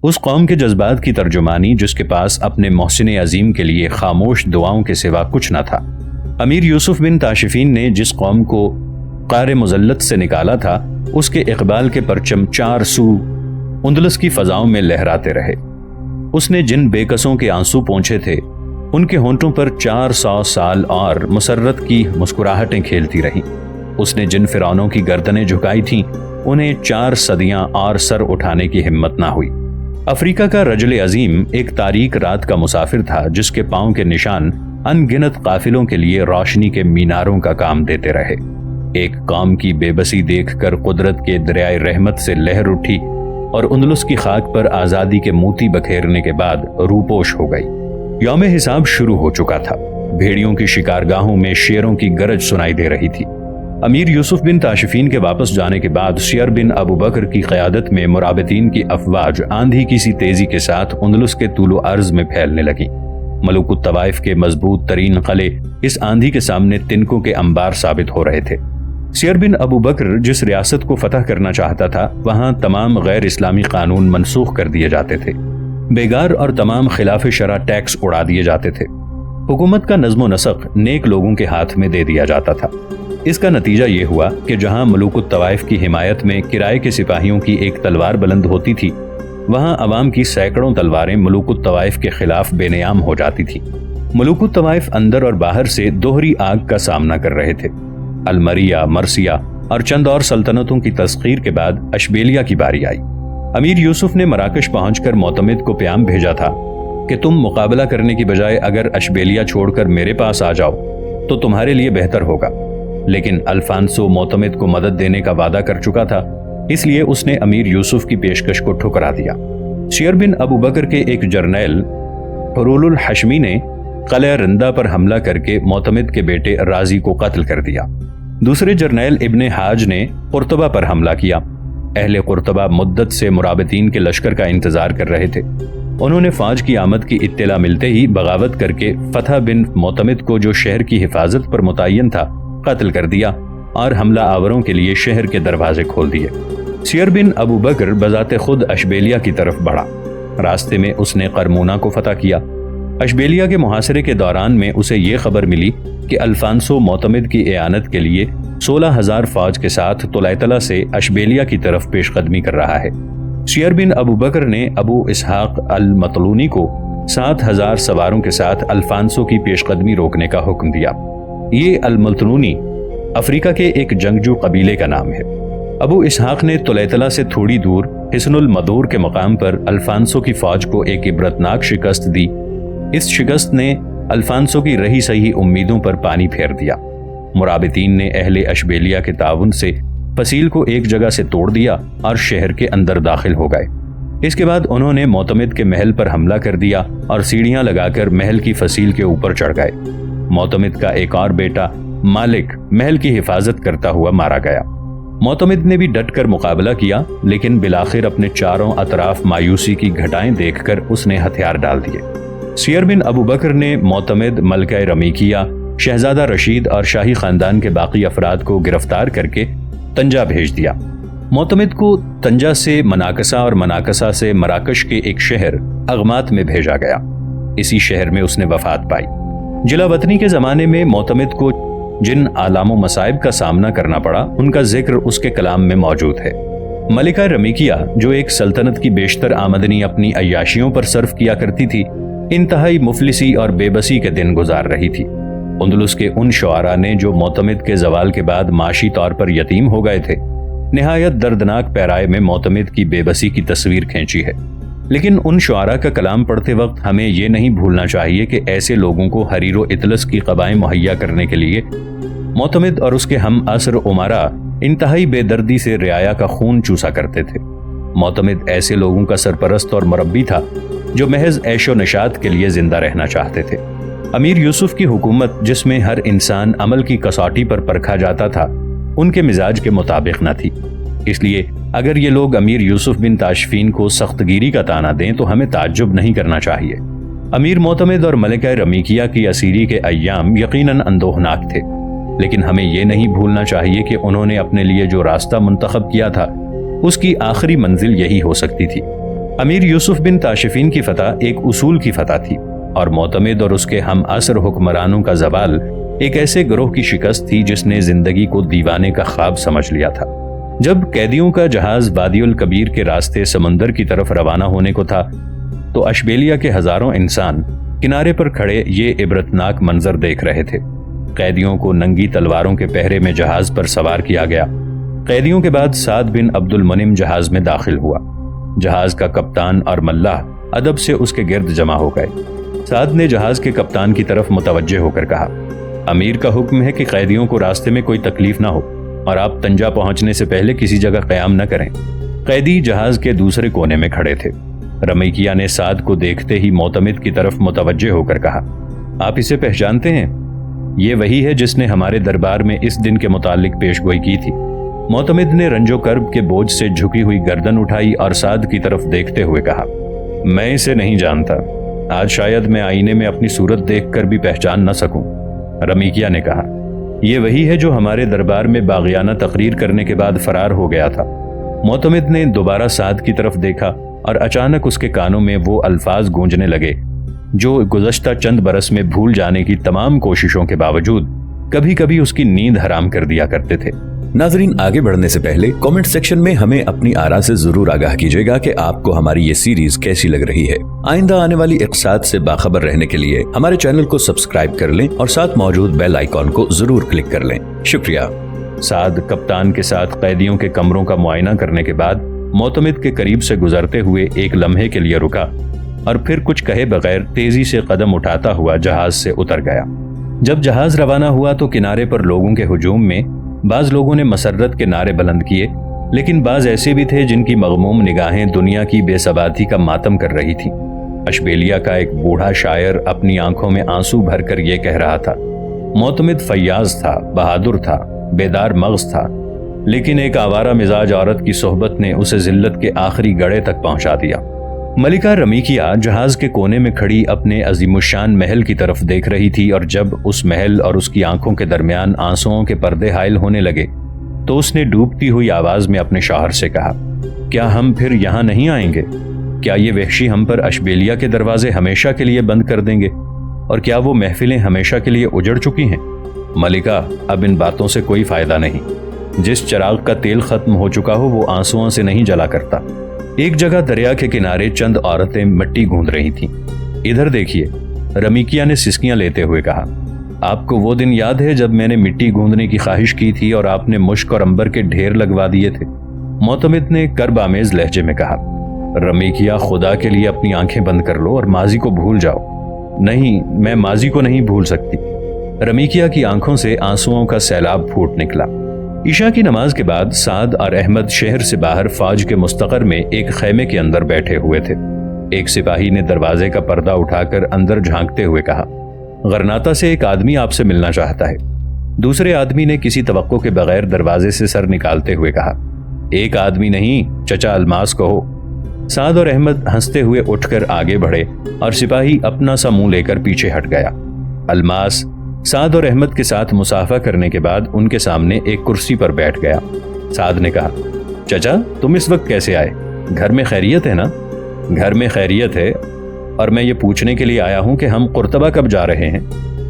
اس قوم کے جذبات کی ترجمانی جس کے پاس اپنے محسن عظیم کے لیے خاموش دعاؤں کے سوا کچھ نہ تھا۔ امیر یوسف بن تاشفین نے جس قوم کو قعر مذلت سے نکالا تھا، اس کے اقبال کے پرچم چار سو اندلس کی فضاؤں میں لہراتے رہے۔ اس نے جن بے کسوں کے آنسو پونچھے تھے، ان کے ہونٹوں پر 400 سال اور مسرت کی مسکراہٹیں کھیلتی رہیں۔ اس نے جن فرعونوں کی گردنیں جھکائی تھیں، انہیں 4 صدیاں اور سر اٹھانے کی ہمت نہ ہوئی۔ افریقہ کا رجل عظیم ایک تاریک رات کا مسافر تھا، جس کے پاؤں کے نشان ان گنت قافلوں کے لیے روشنی کے میناروں کا کام دیتے رہے۔ ایک قوم کی بے بسی دیکھ کر قدرت کے دریائے رحمت سے لہر اٹھی اور اندلس کی خاک پر آزادی کے موتی بکھیرنے کے بعد روپوش ہو گئی۔ یوم حساب شروع ہو چکا تھا۔ بھیڑیوں کی شکارگاہوں میں شیروں کی گرج سنائی دے رہی تھی۔ امیر یوسف بن تاشفین کے واپس جانے کے بعد سیر بن ابو بکر کی قیادت میں مرابطین کی افواج آندھی کی سی تیزی کے ساتھ اندلس کے طول و عرض میں پھیلنے لگیں۔ ملوک الطوائف کے مضبوط ترین قلعے اس آندھی کے سامنے تنکوں کے انبار ثابت ہو رہے تھے۔ سیر بن ابو بکر جس ریاست کو فتح کرنا چاہتا تھا، وہاں تمام غیر اسلامی قانون منسوخ کر دیے جاتے تھے۔ بیگار اور تمام خلاف شرع ٹیکس اڑا دیے جاتے تھے۔ حکومت کا نظم و نسق نیک لوگوں کے ہاتھ میں دے دیا جاتا تھا۔ اس کا نتیجہ یہ ہوا کہ جہاں ملوک الطوائف کی حمایت میں کرائے کے سپاہیوں کی ایک تلوار بلند ہوتی تھی، وہاں عوام کی سینکڑوں تلواریں ملوک الطوائف کے خلاف بے نیام ہو جاتی تھی۔ ملوک الطوائف اندر اور باہر سے دوہری آگ کا سامنا کر رہے تھے۔ المریہ، مرثیہ اور چند اور سلطنتوں کی تسخیر کے بعد اشبیلیہ کی باری آئی۔ امیر یوسف نے مراکش پہنچ کر معتمد کو پیام بھیجا تھا کہ تم مقابلہ کرنے کی بجائے اگر اشبیلیہ چھوڑ کر میرے پاس آ جاؤ تو تمہارے لیے بہتر ہوگا، لیکن الفانسو معتمد کو مدد دینے کا وعدہ کر چکا تھا، اس لیے اس نے امیر یوسف کی پیشکش کو ٹھکرا دیا۔ سیر بن ابو بکر کے ایک جرنیل حرول الحشمی نے قلعہ رندہ پر حملہ کر کے معتمد کے بیٹے رازی کو قتل کر دیا۔ دوسرے جرنیل ابن حاج نے قرطبہ پر حملہ کیا۔ اہل قرطبہ مدت سے مرابطین کے لشکر کا انتظار کر رہے تھے۔ انہوں نے فوج کی آمد کی اطلاع ملتے ہی بغاوت کر کے فتح بن معتمد کو، جو شہر کی حفاظت پر متعین تھا، قتل کر دیا اور حملہ آوروں کے لیے شہر کے دروازے کھول دیے۔ سیر بن ابو بکر بذات خود اشبیلیہ کی طرف بڑھا۔ راستے میں اس نے قرمونا کو فتح کیا۔ اشبیلیہ کے محاصرے کے دوران میں اسے یہ خبر ملی کہ الفانسو معتمد کی اعانت کے لیے 16,000 فوج کے ساتھ طلیطلہ سے اشبیلیہ کی طرف پیش قدمی کر رہا ہے۔ سیر بن ابو بکر نے ابو اسحاق المطلونی کو 7,000 سواروں کے ساتھ الفانسو کی پیش قدمی روکنے کا حکم دیا۔ یہ المطلونی افریقہ کے ایک جنگجو قبیلے کا نام ہے۔ ابو اسحاق نے طلیطلہ سے تھوڑی دور حصن المدور کے مقام پر الفانسو کی فوج کو ایک عبرتناک شکست دی۔ اس شکست نے الفانسو کی رہی سہی امیدوں پر پانی پھیر دیا۔ مرابطین نے اہل اشبیلیہ کے تعاون سے فصیل کو ایک جگہ سے توڑ دیا اور شہر کے اندر داخل ہو گئے۔ اس کے بعد انہوں نے معتمد کے محل پر حملہ کر دیا اور سیڑھیاں لگا کر محل کی فصیل کے اوپر چڑھ گئے۔ معتمد کا ایک اور بیٹا مالک محل کی حفاظت کرتا ہوا مارا گیا۔ معتمد نے بھی ڈٹ کر مقابلہ کیا، لیکن بالآخر اپنے چاروں اطراف مایوسی کی گھٹائیں دیکھ کر اس نے ہتھیار ڈال دیے۔ سیر بن ابو بکر نے معتمد، ملکہ رمیکیہ، شہزادہ رشید اور شاہی خاندان کے باقی افراد کو گرفتار کر کے طنجہ بھیج دیا۔ معتمد کو طنجہ سے مناکسہ اور مناکسہ سے مراکش کے ایک شہر اغمات میں بھیجا گیا۔ اسی شہر میں اس نے وفات پائی۔ جلا وطنی کے زمانے میں معتمد کو جن آلام و مصائب کا سامنا کرنا پڑا، ان کا ذکر اس کے کلام میں موجود ہے۔ ملکہ رمیکیہ، جو ایک سلطنت کی بیشتر آمدنی اپنی عیاشیوں پر صرف کیا کرتی تھی، انتہائی مفلسی اور بے بسی کے دن گزار رہی تھی۔ اندلس کے ان شعراء نے جو معتمد کے زوال کے بعد معاشی طور پر یتیم ہو گئے تھے، نہایت دردناک پیرائے میں معتمد کی بے بسی کی تصویر کھینچی ہے۔ لیکن ان شعراء کا کلام پڑھتے وقت ہمیں یہ نہیں بھولنا چاہیے کہ ایسے لوگوں کو حریر و اطلس کی قبائیں مہیا کرنے کے لیے معتمد اور اس کے ہم عصر امراء انتہائی بے دردی سے رعایا کا خون چوسا کرتے تھے۔ معتمد ایسے لوگوں کا سرپرست اور مربی تھا جو محض عیش و نشاط کے لیے زندہ رہنا چاہتے تھے۔ امیر یوسف کی حکومت، جس میں ہر انسان عمل کی کسوٹی پر پرکھا جاتا تھا، ان کے مزاج کے مطابق نہ تھی۔ اس لیے اگر یہ لوگ امیر یوسف بن تاشفین کو سخت گیری کا طعنہ دیں تو ہمیں تعجب نہیں کرنا چاہیے۔ امیر معتمد اور ملکہ رمیکیہ کی اسیری کے ایام یقیناً اندوہناک تھے، لیکن ہمیں یہ نہیں بھولنا چاہیے کہ انہوں نے اپنے لیے جو راستہ منتخب کیا تھا، اس کی آخری منزل یہی ہو سکتی تھی۔ امیر یوسف بن تاشفین کی فتح ایک اصول کی فتح تھی اور معتمد اور اس کے ہم عصر حکمرانوں کا زوال ایک ایسے گروہ کی شکست تھی جس نے زندگی کو دیوانے کا خواب سمجھ لیا تھا۔ جب قیدیوں کا جہاز وادی الکبیر کے راستے سمندر کی طرف روانہ ہونے کو تھا تو اشبیلیہ کے ہزاروں انسان کنارے پر کھڑے یہ عبرتناک منظر دیکھ رہے تھے۔ قیدیوں کو ننگی تلواروں کے پہرے میں جہاز پر سوار کیا گیا۔ قیدیوں کے بعد سعد بن عبد المنم جہاز میں داخل ہوا۔ جہاز کا کپتان اور ملاح ادب سے اس کے گرد جمع ہو گئے۔ سعد نے جہاز کے کپتان کی طرف متوجہ ہو کر کہا، امیر کا حکم ہے کہ قیدیوں کو راستے میں کوئی تکلیف نہ ہو اور آپ تنجا پہنچنے سے پہلے کسی جگہ قیام نہ کریں۔ قیدی جہاز کے دوسرے کونے میں کھڑے تھے۔ رمیکیہ نے سعد کو دیکھتے ہی معتمد کی طرف متوجہ ہو کر کہا، آپ اسے پہچانتے ہیں؟ یہ وہی ہے جس نے ہمارے دربار میں اس دن کے متعلق پیش گوئی کی تھی۔ معتمد نے رنج و کرب کے بوجھ سے جھکی ہوئی گردن اٹھائی اور سعد کی طرف دیکھتے ہوئے کہا، میں اسے نہیں جانتا، آج شاید میں آئینے میں اپنی صورت دیکھ کر بھی پہچان نہ سکوں۔ رمیکیہ نے کہا، یہ وہی ہے جو ہمارے دربار میں باغیانہ تقریر کرنے کے بعد فرار ہو گیا تھا۔ معتمد نے دوبارہ سعد کی طرف دیکھا اور اچانک اس کے کانوں میں وہ الفاظ گونجنے لگے جو گزشتہ چند برس میں بھول جانے کی تمام کوششوں کے باوجود کبھی کبھی اس کی نیند حرام کر دیا کرتے تھے۔ ناظرین، آگے بڑھنے سے پہلے کامنٹ سیکشن میں ہمیں اپنی آراء سے ضرور آگاہ کیجیے گا کہ آپ کو ہماری یہ سیریز کیسی لگ رہی ہے۔ آئندہ آنے والی اقساط سے باخبر رہنے کے لیے ہمارے چینل کو سبسکرائب کر لیں اور ساتھ موجود بیل آئیکن کو ضرور کلک کر لیں۔ شکریہ۔ سعد کپتان کے ساتھ قیدیوں کے کمروں کا معائنہ کرنے کے بعد معتمد کے قریب سے گزرتے ہوئے ایک لمحے کے لیے رکا اور پھر کچھ کہے بغیر تیزی سے قدم اٹھاتا ہوا جہاز سے اتر گیا۔ جب جہاز روانہ ہوا تو کنارے پر لوگوں کے ہجوم میں بعض لوگوں نے مسرت کے نعرے بلند کیے، لیکن بعض ایسے بھی تھے جن کی مغموم نگاہیں دنیا کی بے ثباتی کا ماتم کر رہی تھیں۔ اشبیلیہ کا ایک بوڑھا شاعر اپنی آنکھوں میں آنسو بھر کر یہ کہہ رہا تھا، معتمد فیاض تھا، بہادر تھا، بیدار مغز تھا، لیکن ایک آوارہ مزاج عورت کی صحبت نے اسے ذلت کے آخری گڑھے تک پہنچا دیا۔ ملکہ رمیکیہ جہاز کے کونے میں کھڑی اپنے عظیم الشان محل کی طرف دیکھ رہی تھی اور جب اس محل اور اس کی آنکھوں کے درمیان آنسوؤں کے پردے حائل ہونے لگے تو اس نے ڈوبتی ہوئی آواز میں اپنے شوہر سے کہا، کیا ہم پھر یہاں نہیں آئیں گے؟ کیا یہ وحشی ہم پر اشبیلیہ کے دروازے ہمیشہ کے لیے بند کر دیں گے؟ اور کیا وہ محفلیں ہمیشہ کے لیے اجڑ چکی ہیں؟ ملکہ، اب ان باتوں سے کوئی فائدہ نہیں۔ جس چراغ کا تیل ختم ہو چکا ہو وہ آنسوؤں سے نہیں جلا کرتا۔ ایک جگہ دریا کے کنارے چند عورتیں مٹی گوندھ رہی تھیں۔ ادھر دیکھیے، رمیکیہ نے سسکیاں لیتے ہوئے کہا، آپ کو وہ دن یاد ہے جب میں نے مٹی گوندھنے کی خواہش کی تھی اور آپ نے مشک اور عنبر کے ڈھیر لگوا دیے تھے؟ معتمد نے کرب آمیز لہجے میں کہا، رمیکیہ، خدا کے لیے اپنی آنکھیں بند کر لو اور ماضی کو بھول جاؤ۔ نہیں، میں ماضی کو نہیں بھول سکتی۔ رمیکیہ کی آنکھوں سے آنسوؤں کا سیلاب پھوٹ نکلا۔ عشاء کی نماز کے بعد سعد اور احمد شہر سے باہر فوج کے مستقر میں ایک خیمے کے اندر بیٹھے ہوئے تھے۔ ایک سپاہی نے دروازے کا پردہ اٹھا کر اندر جھانکتے ہوئے کہا، غرناطہ سے ایک آدمی آپ سے ملنا چاہتا ہے۔ دوسرے آدمی نے کسی توقع کے بغیر دروازے سے سر نکالتے ہوئے کہا، ایک آدمی نہیں، چچا الماس کہو۔ سعد اور احمد ہنستے ہوئے اٹھ کر آگے بڑھے اور سپاہی اپنا سا منہ لے کر پیچھے ہٹ گیا۔ الماس سعد اور احمد کے ساتھ مصافحہ کرنے کے بعد ان کے سامنے ایک کرسی پر بیٹھ گیا۔ سعد نے کہا، چچا، تم اس وقت کیسے آئے؟ گھر میں خیریت ہے نا؟ گھر میں خیریت ہے، اور میں یہ پوچھنے کے لیے آیا ہوں کہ ہم قرطبہ کب جا رہے ہیں؟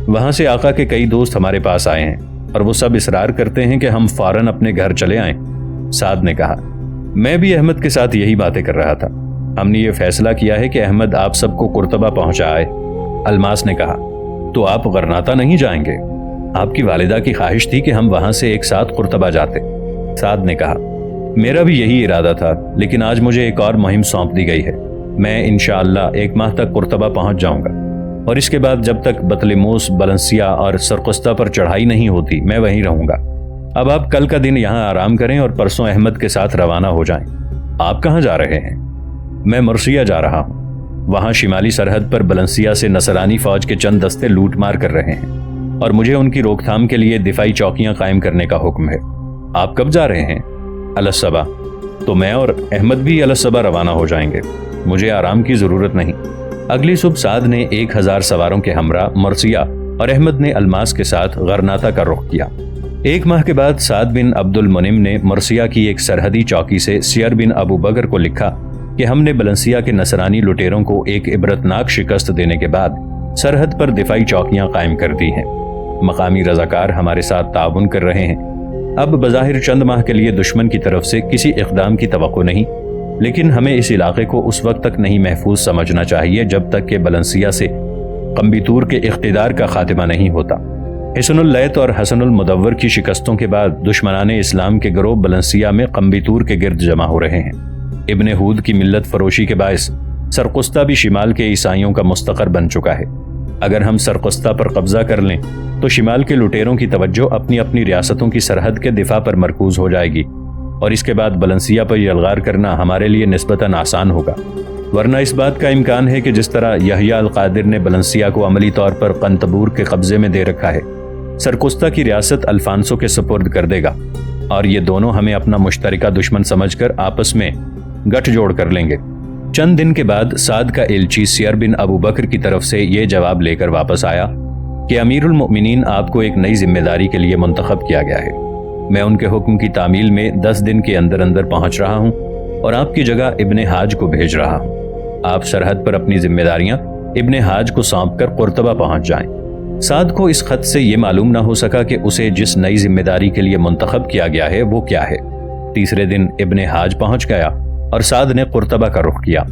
وہاں سے آقا کے کئی دوست ہمارے پاس آئے ہیں اور وہ سب اصرار کرتے ہیں کہ ہم فوراً اپنے گھر چلے آئیں۔ سعد نے کہا، میں بھی احمد کے ساتھ یہی باتیں کر رہا تھا۔ ہم نے یہ فیصلہ کیا ہے کہ احمد آپ سب کو قرطبہ پہنچائے۔ الماس نے کہا، تو آپ غرناطہ نہیں جائیں گے؟ آپ کی والدہ کی خواہش تھی کہ ہم وہاں سے ایک ساتھ قرطبہ جاتے۔ سعد نے کہا، میرا بھی یہی ارادہ تھا، لیکن آج مجھے ایک اور مہم سونپ دی گئی ہے۔ میں انشاءاللہ 1 ماہ تک قرطبہ پہنچ جاؤں گا، اور اس کے بعد جب تک بطلیموس، بلنسیا اور سرقستہ پر چڑھائی نہیں ہوتی میں وہیں رہوں گا۔ اب آپ کل کا دن یہاں آرام کریں اور پرسوں احمد کے ساتھ روانہ ہو جائیں۔ آپ کہاں جا رہے ہیں؟ میں مرثیہ جا رہا ہوں۔ وہاں شمالی سرحد پر بلنسیا سے نصرانی فوج کے چند دستے لوٹ مار کر رہے ہیں اور مجھے ان کی روک تھام کے لیے دفاعی چوکیاں قائم کرنے کا حکم ہے۔ آپ کب جا رہے ہیں؟ الصبح۔ تو میں اور احمد بھی الصبح روانہ ہو جائیں گے۔ مجھے آرام کی ضرورت نہیں۔ اگلی صبح سعد نے 1000 سواروں کے ہمراہ مرثیہ اور احمد نے الماس کے ساتھ غرناطہ کا رخ کیا۔ 1 ماہ کے بعد سعد بن عبد المنم نے مرثیہ کی ایک سرحدی چوکی سے سیر بن ابو بکر کو لکھا کہ ہم نے بلنسیا کے نصرانی لٹیروں کو ایک عبرتناک شکست دینے کے بعد سرحد پر دفاعی چوکیاں قائم کر دی ہیں۔ مقامی رضاکار ہمارے ساتھ تعاون کر رہے ہیں۔ اب بظاہر چند ماہ کے لیے دشمن کی طرف سے کسی اقدام کی توقع نہیں، لیکن ہمیں اس علاقے کو اس وقت تک نہیں محفوظ سمجھنا چاہیے جب تک کہ بلنسیا سے قمبیتور کے اقتدار کا خاتمہ نہیں ہوتا۔ حسن اللیث اور حسن المدور کی شکستوں کے بعد دشمنان اسلام کے گروہ بلنسیا میں قمبیتور کے گرد جمع ہو رہے ہیں۔ ابن ہود کی ملت فروشی کے باعث سرقستہ بھی شمال کے عیسائیوں کا مستقر بن چکا ہے۔ اگر ہم سرقستہ پر قبضہ کر لیں تو شمال کے لٹیروں کی توجہ اپنی اپنی ریاستوں کی سرحد کے دفاع پر مرکوز ہو جائے گی، اور اس کے بعد بلنسیا پر یلغار کرنا ہمارے لیے نسبتاً آسان ہوگا۔ ورنہ اس بات کا امکان ہے کہ جس طرح یحییٰ القادر نے بلنسیا کو عملی طور پر قنطبور کے قبضے میں دے رکھا ہے، سرقستہ کی ریاست الفانسو کے سپرد کر دے گا، اور یہ دونوں ہمیں اپنا مشترکہ دشمن سمجھ کر آپس میں گٹھ جوڑ کر لیں گے۔ چند دن کے بعد سعد کا ایلچی سیر بن ابو بکر کی طرف سے یہ جواب لے کر واپس آیا کہ امیر المؤمنین آپ کو ایک نئی ذمہ داری کے لیے منتخب کیا گیا ہے۔ میں ان کے حکم کی تعمیل میں 10 دن کے اندر اندر پہنچ رہا ہوں اور آپ کی جگہ ابن حاج کو بھیج رہا ہوں۔ آپ سرحد پر اپنی ذمہ داریاں ابن حاج کو سونپ کر قرطبہ پہنچ جائیں۔ سعد کو اس خط سے یہ معلوم نہ ہو سکا کہ اسے جس نئی ذمہ داری کے لیے منتخب کیا گیا ہے وہ کیا ہے۔ تیسرے دن ابن حاج پہنچ گیا اور سعد نے قرطبہ کا رخ کیا۔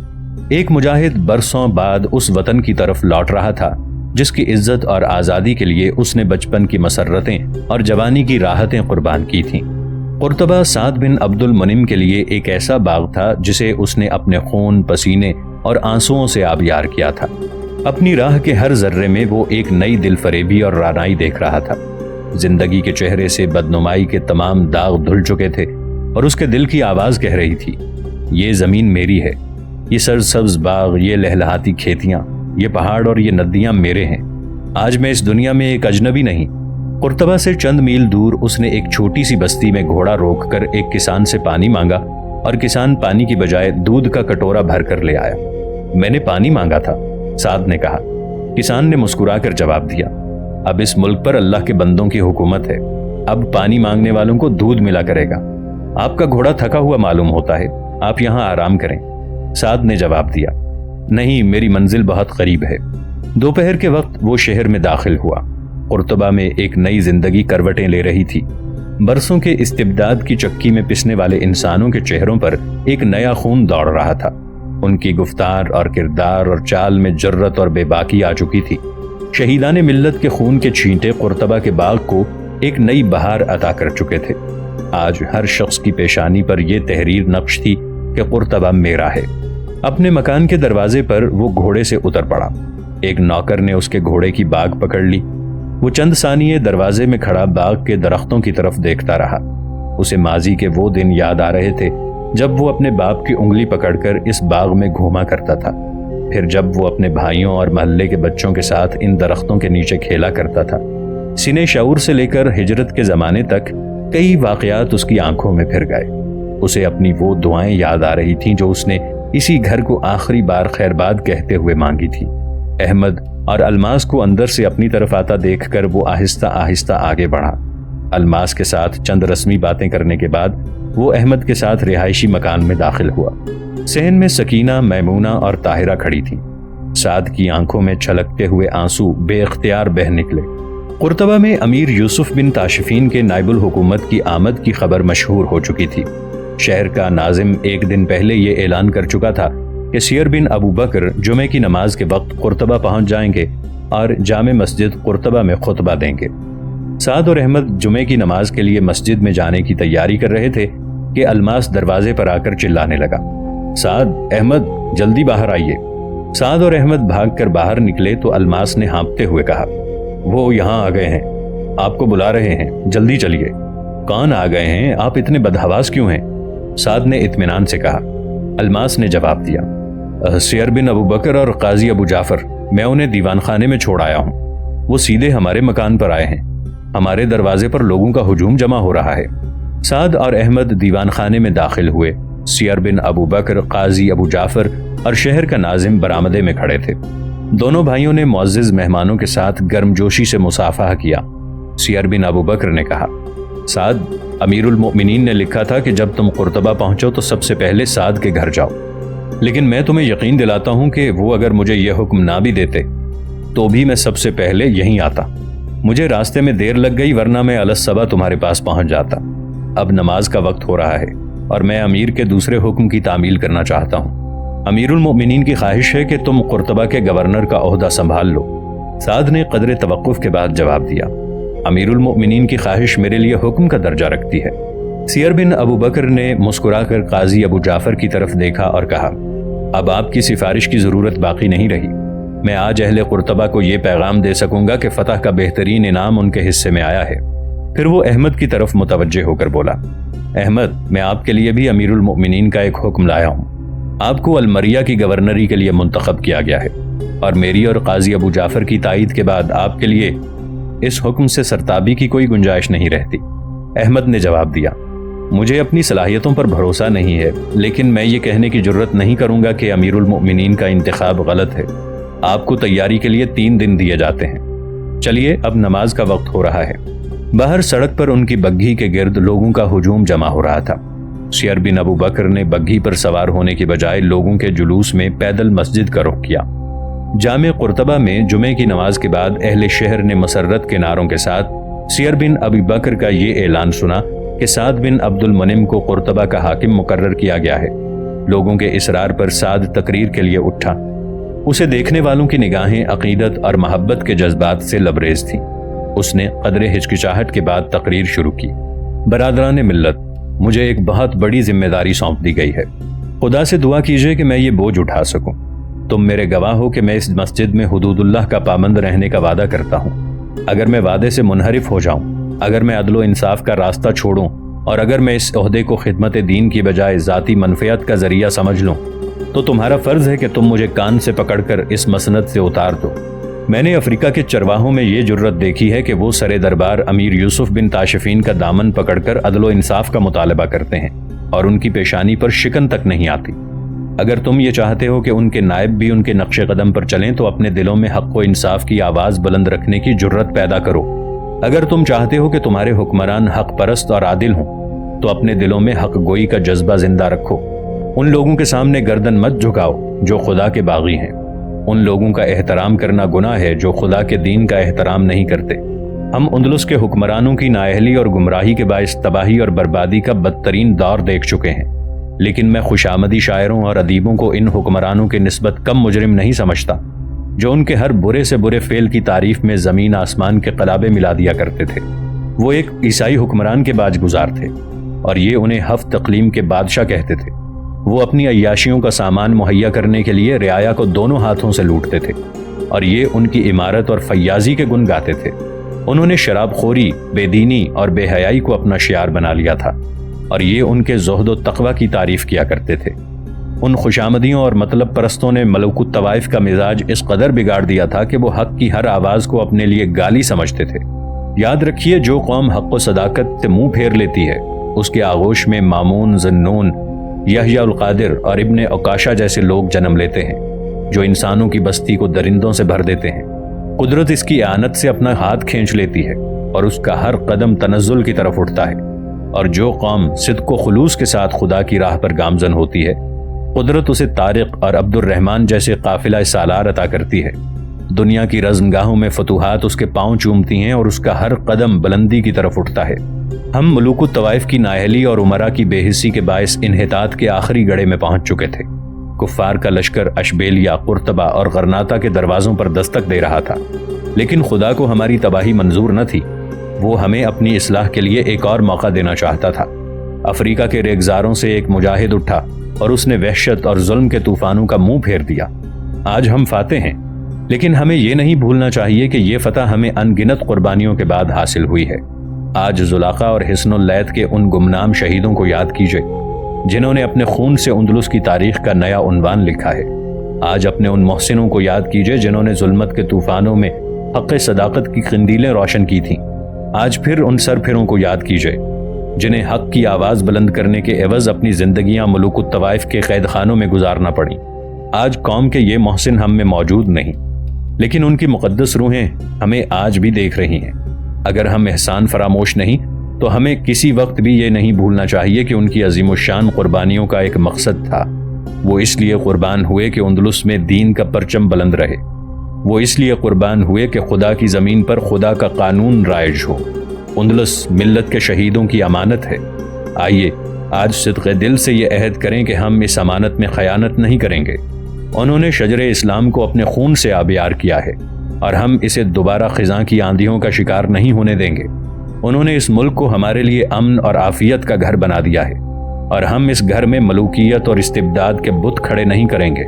ایک مجاہد برسوں بعد اس وطن کی طرف لوٹ رہا تھا جس کی عزت اور آزادی کے لیے اس نے بچپن کی مسرتیں اور جوانی کی راحتیں قربان کی تھیں۔ قرطبہ سعد بن عبد المنعم کے لیے ایک ایسا باغ تھا جسے اس نے اپنے خون، پسینے اور آنسوؤں سے آبیار کیا تھا۔ اپنی راہ کے ہر ذرے میں وہ ایک نئی دل فریبی اور رانائی دیکھ رہا تھا۔ زندگی کے چہرے سے بدنمائی کے تمام داغ دھل چکے تھے اور اس کے دل کی آواز کہہ رہی تھی، یہ زمین میری ہے، یہ سرسبز باغ، یہ لہلہاتی کھیتیاں، یہ پہاڑ اور یہ ندیاں میرے ہیں۔ آج میں اس دنیا میں ایک اجنبی نہیں۔ قرطبہ سے چند میل دور اس نے ایک چھوٹی سی بستی میں گھوڑا روک کر ایک کسان سے پانی مانگا اور کسان پانی کی بجائے دودھ کا کٹورا بھر کر لے آیا۔ میں نے پانی مانگا تھا، سعد نے کہا۔ کسان نے مسکرا کر جواب دیا، اب اس ملک پر اللہ کے بندوں کی حکومت ہے، اب پانی مانگنے والوں کو دودھ ملا کرے گا۔ آپ کا گھوڑا تھکا ہوا معلوم ہوتا ہے، آپ یہاں آرام کریں۔ سعد نے جواب دیا، نہیں، میری منزل بہت قریب ہے۔ دوپہر کے وقت وہ شہر میں داخل ہوا۔ قرطبہ میں ایک نئی زندگی کروٹیں لے رہی تھی۔ برسوں کے استبداد کی چکی میں پسنے والے انسانوں کے چہروں پر ایک نیا خون دوڑ رہا تھا۔ ان کی گفتار اور کردار اور چال میں جرت اور بے باکی آ چکی تھی۔ شہیدان ملت کے خون کے چھینٹے قرطبہ کے باغ کو ایک نئی بہار عطا کر چکے تھے۔ آج ہر شخص کی پیشانی پر یہ تحریر نقش تھی کہ قرطبہ میرا ہے۔ اپنے مکان کے دروازے پر وہ گھوڑے سے اتر پڑا۔ ایک نوکر نے اس کے گھوڑے کی باگ پکڑ لی۔ وہ چند ثانیے دروازے میں کھڑا باغ کے درختوں کی طرف دیکھتا رہا۔ اسے ماضی کے وہ دن یاد آ رہے تھے جب وہ اپنے باپ کی انگلی پکڑ کر اس باغ میں گھوما کرتا تھا، پھر جب وہ اپنے بھائیوں اور محلے کے بچوں کے ساتھ ان درختوں کے نیچے کھیلا کرتا تھا۔ سینہ شعور سے لے کر ہجرت کے زمانے تک کئی واقعات اس کی آنکھوں میں پھر گئے۔ اسے اپنی وہ دعائیں یاد آ رہی تھیں جو اس نے اسی گھر کو آخری بار خیرباد کہتے ہوئے مانگی تھی۔ احمد اور الماس کو اندر سے اپنی طرف آتا دیکھ کر وہ آہستہ آہستہ آگے بڑھا۔ الماس کے ساتھ چند رسمی باتیں کرنے کے بعد وہ احمد کے ساتھ رہائشی مکان میں داخل ہوا۔ صحن میں سکینہ، میمونہ اور طاہرہ کھڑی تھیں۔ سعد کی آنکھوں میں چھلکتے ہوئے آنسو بے اختیار بہہ نکلے۔ قرطبہ میں امیر یوسف بن تاشفین کے نائب الحکومت کی آمد کی خبر مشہور ہو چکی تھی۔ شہر کا ناظم ایک دن پہلے یہ اعلان کر چکا تھا کہ سیر بن ابو بکر جمعے کی نماز کے وقت قرطبہ پہنچ جائیں گے اور جامع مسجد قرطبہ میں خطبہ دیں گے۔ سعد اور احمد جمعے کی نماز کے لیے مسجد میں جانے کی تیاری کر رہے تھے کہ الماس دروازے پر آ کر چلانے لگا، سعد، احمد، جلدی باہر آئیے۔ سعد اور احمد بھاگ کر باہر نکلے تو الماس نے ہانپتے ہوئے کہا، وہ یہاں آ گئے ہیں، آپ کو بلا رہے ہیں، جلدی چلیے۔ کون آ گئے ہیں؟ آپ اتنے بدحواس کیوں ہیں؟ سعد نے اطمینان سے کہا۔ الماس نے جواب دیا، سیر بن ابو بکر اور قاضی ابو جعفر، میں انہیں دیوان خانے میں چھوڑ آیا ہوں، وہ سیدھے ہمارے مکان پر آئے ہیں، ہمارے دروازے پر لوگوں کا ہجوم جمع ہو رہا ہے۔ سعد اور احمد دیوان خانے میں داخل ہوئے۔ سیر بن ابو بکر، قاضی ابو جعفر اور شہر کا ناظم برآمدے میں کھڑے تھے۔ دونوں بھائیوں نے معزز مہمانوں کے ساتھ گرمجوشی سے مصافحہ کیا۔ سیر بن ابو بکر نے کہا، سعد، امیر المؤمنین نے لکھا تھا کہ جب تم قرطبہ پہنچو تو سب سے پہلے سعد کے گھر جاؤ۔ لیکن میں تمہیں یقین دلاتا ہوں کہ وہ اگر مجھے یہ حکم نہ بھی دیتے تو بھی میں سب سے پہلے یہیں آتا۔ مجھے راستے میں دیر لگ گئی، ورنہ میں الصبح تمہارے پاس پہنچ جاتا۔ اب نماز کا وقت ہو رہا ہے اور میں امیر کے دوسرے حکم کی تعمیل کرنا چاہتا ہوں۔ امیر المؤمنین کی خواہش ہے کہ تم قرطبہ کے گورنر کا عہدہ سنبھال لو۔ سعد نے قدر توقف کے بعد جواب دیا، امیر المؤمنین کی خواہش میرے لیے حکم کا درجہ رکھتی ہے۔ سیر بن ابو بکر نے مسکرا کر قاضی ابو جعفر کی طرف دیکھا اور کہا، اب آپ کی سفارش کی ضرورت باقی نہیں رہی۔ میں آج اہل قرطبہ کو یہ پیغام دے سکوں گا کہ فتح کا بہترین انعام ان کے حصے میں آیا ہے۔ پھر وہ احمد کی طرف متوجہ ہو کر بولا، احمد، میں آپ کے لیے بھی امیر المؤمنین کا ایک حکم لایا ہوں۔ آپ کو المریہ کی گورنری کے لیے منتخب کیا گیا ہے اور میری اور قاضی ابو جعفر کی تائید کے بعد آپ کے لیے اس حکم سے سرتابی کی کوئی گنجائش نہیں رہتی۔ احمد نے جواب دیا، مجھے اپنی صلاحیتوں پر بھروسہ نہیں ہے، لیکن میں یہ کہنے کی جرت نہیں کروں گا کہ امیر المؤمنین کا انتخاب غلط ہے۔ آپ کو تیاری کے لیے 3 دن دیے جاتے ہیں۔ چلیے، اب نماز کا وقت ہو رہا ہے۔ باہر سڑک پر ان کی بگھی کے گرد لوگوں کا ہجوم جمع ہو رہا تھا۔ سیر بن ابو بکر نے بگھی پر سوار ہونے کی بجائے لوگوں کے جلوس میں پیدل مسجد کا رخ کیا۔ جامع قرطبہ میں جمعے کی نماز کے بعد اہل شہر نے مسرت کے نعروں کے ساتھ سیر بن ابی بکر کا یہ اعلان سنا کہ سعد بن عبد المنم کو قرطبہ کا حاکم مقرر کیا گیا ہے۔ لوگوں کے اصرار پر سعد تقریر کے لیے اٹھا۔ اسے دیکھنے والوں کی نگاہیں عقیدت اور محبت کے جذبات سے لبریز تھیں۔ اس نے قدر ہچکچاہٹ کے بعد تقریر شروع کی، برادران ملت، مجھے ایک بہت بڑی ذمہ داری سونپ دی گئی ہے۔ خدا سے دعا کیجیے کہ میں یہ بوجھ اٹھا سکوں۔ تم میرے گواہ ہو کہ میں اس مسجد میں حدود اللہ کا پابند رہنے کا وعدہ کرتا ہوں۔ اگر میں وعدے سے منحرف ہو جاؤں، اگر میں عدل و انصاف کا راستہ چھوڑوں اور اگر میں اس عہدے کو خدمت دین کی بجائے ذاتی منفعت کا ذریعہ سمجھ لوں تو تمہارا فرض ہے کہ تم مجھے کان سے پکڑ کر اس مسند سے اتار دو۔ میں نے افریقہ کے چرواہوں میں یہ جرت دیکھی ہے کہ وہ سر دربار امیر یوسف بن تاشفین کا دامن پکڑ کر عدل و انصاف کا مطالبہ کرتے ہیں اور ان کی پیشانی پر شکن تک نہیں آتی۔ اگر تم یہ چاہتے ہو کہ ان کے نائب بھی ان کے نقش قدم پر چلیں تو اپنے دلوں میں حق و انصاف کی آواز بلند رکھنے کی جرت پیدا کرو۔ اگر تم چاہتے ہو کہ تمہارے حکمران حق پرست اور عادل ہوں تو اپنے دلوں میں حق گوئی کا جذبہ زندہ رکھو۔ ان لوگوں کے سامنے گردن مت جھکاؤ جو خدا کے باغی ہیں۔ ان لوگوں کا احترام کرنا گناہ ہے جو خدا کے دین کا احترام نہیں کرتے۔ ہم اندلس کے حکمرانوں کی نااہلی اور گمراہی کے باعث تباہی اور بربادی کا بدترین دور دیکھ چکے ہیں، لیکن میں خوشامدی شاعروں اور ادیبوں کو ان حکمرانوں کے نسبت کم مجرم نہیں سمجھتا جو ان کے ہر برے سے برے فعل کی تعریف میں زمین آسمان کے قلابے ملا دیا کرتے تھے۔ وہ ایک عیسائی حکمران کے باج گزار تھے اور یہ انہیں ہفت اقلیم کے بادشاہ کہتے تھے۔ وہ اپنی عیاشیوں کا سامان مہیا کرنے کے لیے رعایا کو دونوں ہاتھوں سے لوٹتے تھے اور یہ ان کی عمارت اور فیاضی کے گن گاتے تھے۔ انہوں نے شراب خوری، بے دینی اور بے حیائی کو اپنا شعار بنا لیا تھا اور یہ ان کے زہد و تقوی کی تعریف کیا کرتے تھے۔ ان خوشامدیوں اور مطلب پرستوں نے ملوک الطوائف کا مزاج اس قدر بگاڑ دیا تھا کہ وہ حق کی ہر آواز کو اپنے لیے گالی سمجھتے تھے۔ یاد رکھیے، جو قوم حق و صداقت سے منہ پھیر لیتی ہے اس کے آغوش میں مامون، ذنون، یحییٰ القادر اور ابن عکاشہ جیسے لوگ جنم لیتے ہیں جو انسانوں کی بستی کو درندوں سے بھر دیتے ہیں۔ قدرت اس کی اعانت سے اپنا ہاتھ کھینچ لیتی ہے اور اس کا ہر قدم تنزل کی طرف اٹھتا ہے، اور جو قوم صدق و خلوص کے ساتھ خدا کی راہ پر گامزن ہوتی ہے قدرت اسے طارق اور عبد الرحمن جیسے قافلہ سالار عطا کرتی ہے۔ دنیا کی رزمگاہوں میں فتوحات اس کے پاؤں چومتی ہیں اور اس کا ہر قدم بلندی کی طرف اٹھتا ہے۔ ہم ملوک الطوائف کی نااہلی اور امراء کی بے حسی کے باعث انحطاط کے آخری گڑھے میں پہنچ چکے تھے۔ کفار کا لشکر اشبیلیہ، قرطبہ اور غرناطہ کے دروازوں پر دستک دے رہا تھا، لیکن خدا کو ہماری تباہی منظور نہ تھی۔ وہ ہمیں اپنی اصلاح کے لیے ایک اور موقع دینا چاہتا تھا۔ افریقہ کے ریگزاروں سے ایک مجاہد اٹھا اور اس نے وحشت اور ظلم کے طوفانوں کا منہ پھیر دیا۔ آج ہم فاتح ہیں، لیکن ہمیں یہ نہیں بھولنا چاہیے کہ یہ فتح ہمیں ان گنت قربانیوں کے بعد حاصل ہوئی ہے۔ آج زلاقہ اور حصن اللیث کے ان گمنام شہیدوں کو یاد کیجیے جنہوں نے اپنے خون سے اندلس کی تاریخ کا نیا عنوان لکھا ہے۔ آج اپنے ان محسنوں کو یاد کیجیے جنہوں نے ظلمت کے طوفانوں میں حق صداقت کی قندیلیں روشن کی تھیں۔ آج پھر ان سرپھروں کو یاد کیجیے جنہیں حق کی آواز بلند کرنے کے عوض اپنی زندگیاں ملوک الطوائف کے قید خانوں میں گزارنا پڑیں۔ آج قوم کے یہ محسن ہم میں موجود نہیں، لیکن ان کی مقدس روحیں ہمیں آج بھی دیکھ رہی ہیں۔ اگر ہم احسان فراموش نہیں تو ہمیں کسی وقت بھی یہ نہیں بھولنا چاہیے کہ ان کی عظیم الشان قربانیوں کا ایک مقصد تھا، وہ اس لیے قربان ہوئے کہ اندلس میں دین کا پرچم بلند رہے، وہ اس لیے قربان ہوئے کہ خدا کی زمین پر خدا کا قانون رائج ہو۔ اندلس ملت کے شہیدوں کی امانت ہے۔ آئیے آج صدق دل سے یہ عہد کریں کہ ہم اس امانت میں خیانت نہیں کریں گے۔ انہوں نے شجر اسلام کو اپنے خون سے آبیار کیا ہے اور ہم اسے دوبارہ خزاں کی آندھیوں کا شکار نہیں ہونے دیں گے۔ انہوں نے اس ملک کو ہمارے لیے امن اور عافیت کا گھر بنا دیا ہے اور ہم اس گھر میں ملوکیت اور استبداد کے بت کھڑے نہیں کریں گے۔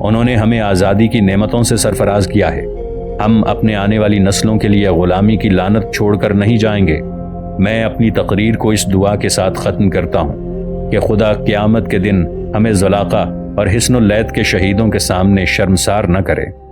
انہوں نے ہمیں آزادی کی نعمتوں سے سرفراز کیا ہے۔ ہم اپنے آنے والی نسلوں کے لیے غلامی کی لعنت چھوڑ کر نہیں جائیں گے۔ میں اپنی تقریر کو اس دعا کے ساتھ ختم کرتا ہوں کہ خدا قیامت کے دن ہمیں زلاقہ اور حسن اللیث کے شہیدوں کے سامنے شرمسار نہ کرے۔